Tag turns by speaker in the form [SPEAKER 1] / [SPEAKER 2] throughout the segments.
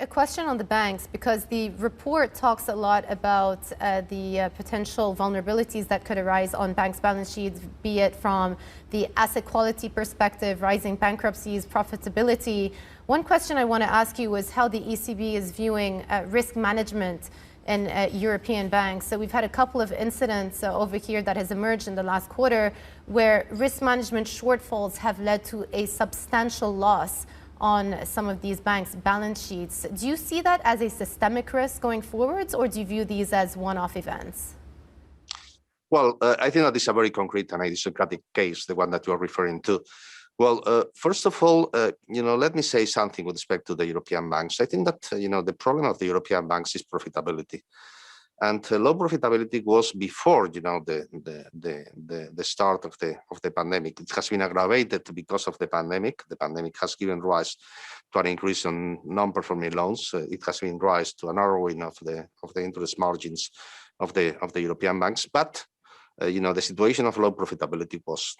[SPEAKER 1] A question on the banks, because the report talks a lot about the potential vulnerabilities that could arise on banks' balance sheets, be it from the asset quality perspective, rising bankruptcies, profitability. One question I want to ask you is how the ECB is viewing risk management in European banks. So we've had a couple of incidents over here that has emerged in the last quarter where risk management shortfalls have led to a substantial loss on some of these banks' balance sheets. Do you see that as a systemic risk going forwards, or do you view these as one-off events?
[SPEAKER 2] Well, I think that is a very concrete and idiosyncratic case, the one that you are referring to. Well, first of all, let me say something with respect to the European banks. I think that, the problem of the European banks is profitability. And low profitability was before, the start of the pandemic. It has been aggravated because of the pandemic. The pandemic has given rise to an increase in non-performing loans. It has been rise to a narrowing of the interest margins of the European banks. But the situation of low profitability was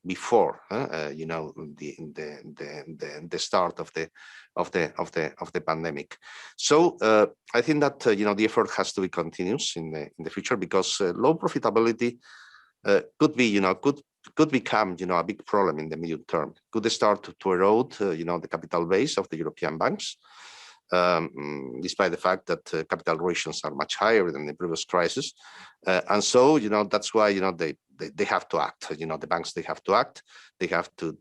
[SPEAKER 2] before, the start of the pandemic. So I think that the effort has to be continuous in the future, because low profitability could be could become a big problem in the medium term. Could start to erode the capital base of the European banks, despite the fact that capital ratios are much higher than the previous crisis. And so, that's why, they have to act. The banks, they have to act. They have to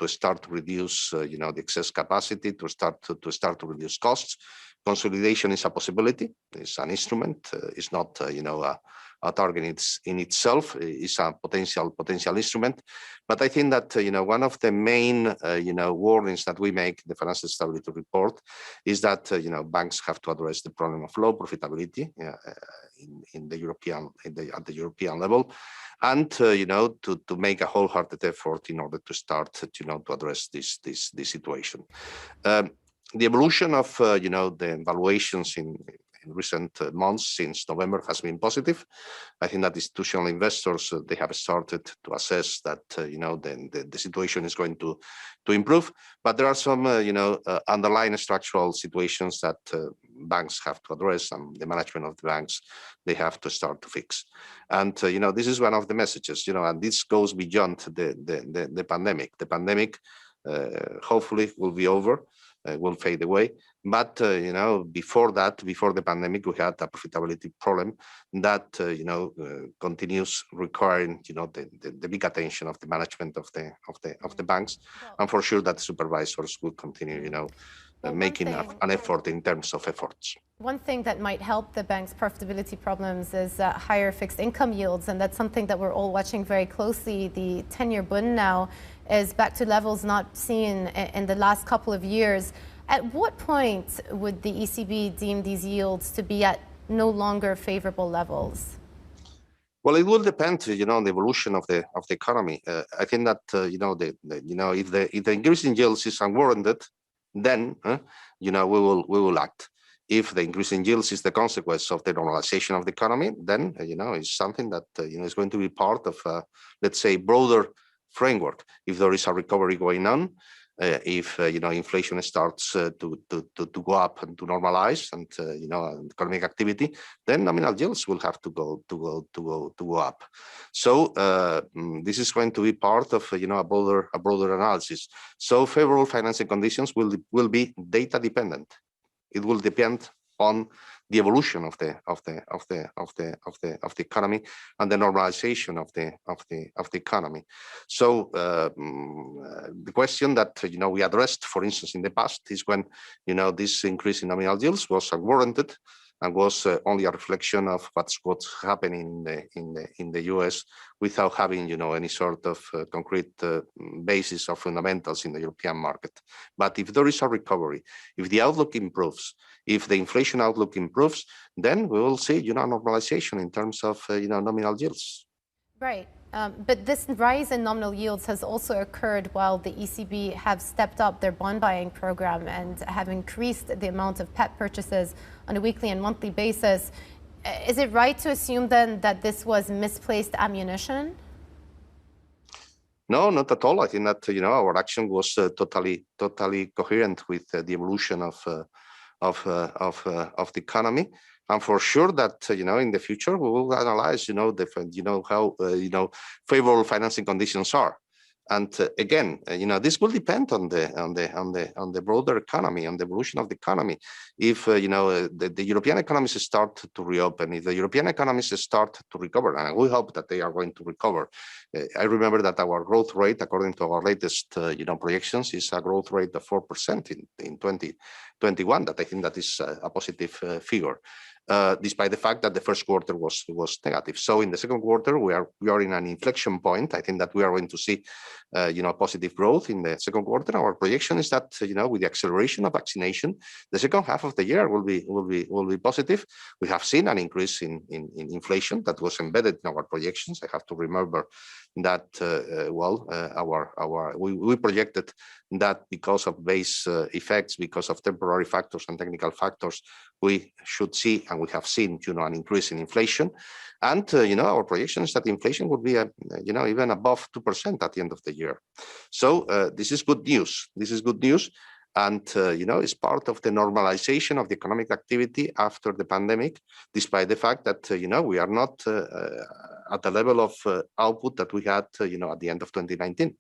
[SPEAKER 2] start to reduce, the excess capacity, to start to reduce costs. Consolidation is a possibility. It's an instrument. It's not, a target in itself. Is a potential instrument. But I think that one of the main warnings that we make in the Financial Stability Report is that banks have to address the problem of low profitability at the European level, and to make a wholehearted effort in order to start to address this situation. The evolution of the valuations in recent months since November has been positive. I think that institutional investors, they have started to assess that the situation is going to improve, but there are some underlying structural situations that banks have to address, and the management of the banks, they have to start to fix. And this is one of the messages, and this goes beyond the pandemic. The pandemic hopefully will be over. Will fade away, but before the pandemic, we had a profitability problem that continues requiring the big attention of the management of the banks, and for sure that supervisors will continue making an effort in terms of efforts.
[SPEAKER 1] One thing that might help the bank's profitability problems is higher fixed income yields, and that's something that we're all watching very closely. The 10-year bund now is back to levels not seen in the last couple of years. At what point would the ECB deem these yields to be at no longer favorable levels?
[SPEAKER 2] Well, it will depend, on the evolution of the economy. I think that if the increase in yields is unwarranted, then we will act. If the increase in yields is the consequence of the normalization of the economy, then it's something that is going to be part of, let's say, broader framework. If there is a recovery going on, if inflation starts to go up and to normalize, and economic activity, then nominal yields will have to go up. So this is going to be part of a broader analysis. So favorable financing conditions will be data dependent. It will depend on the evolution of the economy and the normalization of the economy. So the question that we addressed, for instance, in the past, is when this increase in nominal yields was unwarranted and was only a reflection of what's happening in the US, without having any sort of concrete basis or fundamentals in the European market. But if there is a recovery, if the outlook improves, if the inflation outlook improves, then we will see normalization in terms of nominal yields.
[SPEAKER 1] Right. But this rise in nominal yields has also occurred while the ECB have stepped up their bond buying program and have increased the amount of PEP purchases on a weekly and monthly basis. Is it right to assume then that this was misplaced ammunition?
[SPEAKER 2] No, not at all. I think that our action was totally coherent with the evolution of the economy. And for sure that in the future we will analyze how favorable financing conditions are. And again, this will depend on the broader economy, on the evolution of the economy. If the European economies start to reopen, if the European economies start to recover, and we hope that they are going to recover. I remember that our growth rate, according to our latest projections, is a growth rate of 4% in 2021. That I think that is a positive figure. Despite the fact that the first quarter was negative. So in the second quarter, we are in an inflection point. I think that we are going to see positive growth in the second quarter. Our projection is that with the acceleration of vaccination, the second half of the year will be positive. We have seen an increase in inflation that was embedded in our projections. I have to remember that we projected that because of base effects, because of temporary factors and technical factors, we should see, and we have seen, an increase in inflation. And our projection is that inflation would be even above 2% at the end of the year. So this is good news. This is good news. And, it's part of the normalization of the economic activity after the pandemic, despite the fact that, we are not at the level of output that we had, at the end of 2019.